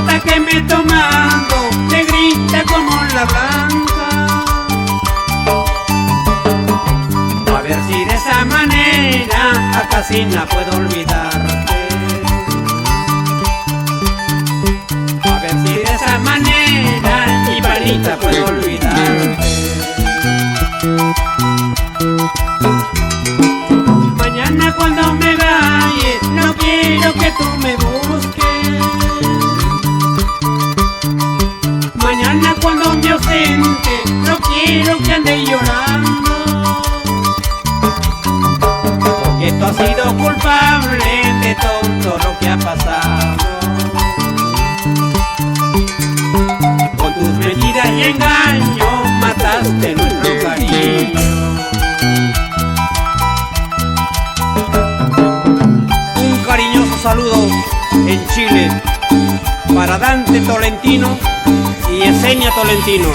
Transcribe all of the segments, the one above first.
nota que me he tomado, negrita como la blanca. A ver si de esa manera a Casina puedo olvidarte. A ver si de esa manera mi panita puedo olvidarte. Mañana cuando me vaya, no quiero que tú me busques. Mañana cuando me ausente, no quiero que ande llorando. Porque tú has sido culpable de todo lo que ha pasado. Con tus mentiras y engaños mataste nuestro cariño. Un cariñoso saludo en Chile para Dante Tolentino y Yesenia Tolentino.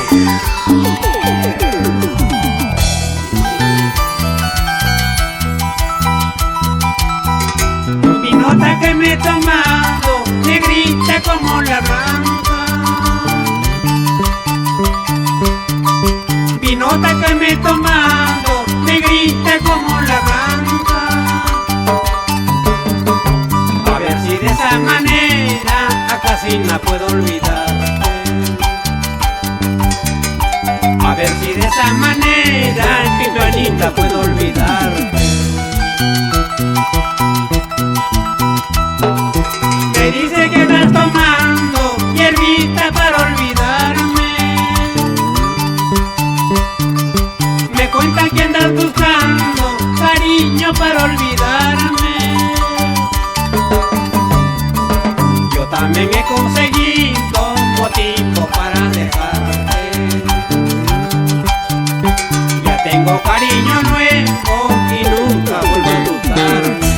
Mi nota que me he tomado, negrita como la blanca. Mi nota que me he tomado, negrita como la blanca. A ver si de esa manera a Casina puedo olvidarte. A ver si de esa manera mi panita puedo olvidarte. Me dice que estás tomando hierbita para olvidarme. Me cuentan que andas buscando cariño para olvidarme. Yo también he conseguido motivo para dejarte. Ya tengo cariño nuevo y nunca vuelvo a gustarme.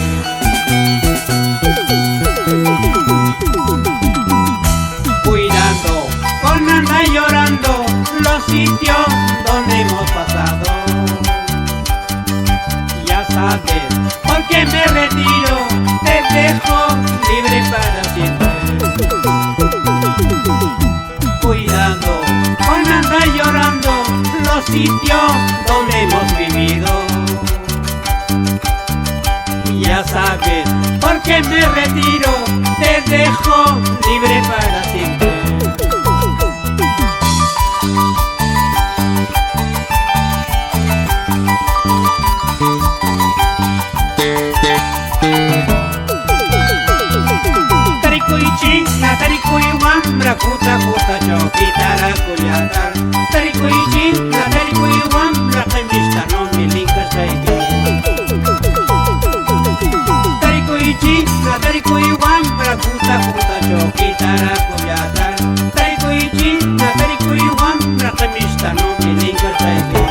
Cuidando con andar llorando los sitios donde hemos pasado. Ya sabes, porque me retiro, te dejo libre para siempre. Cuidando con andar llorando los sitios donde hemos vivido. Ya sabes, porque me retiro, te dejo libre para siempre. Tarikuichi, tarikuiwam, rakuta kuta chokitara kuyatar. Tarikuichi, tarikuiwam, rakemista no milinka saiki. Tarikuichi, tarikuiwam, rakuta kuta chokitara kuyatar. Tarikuichi, tarikuiwam, rakemista no milinka saiki.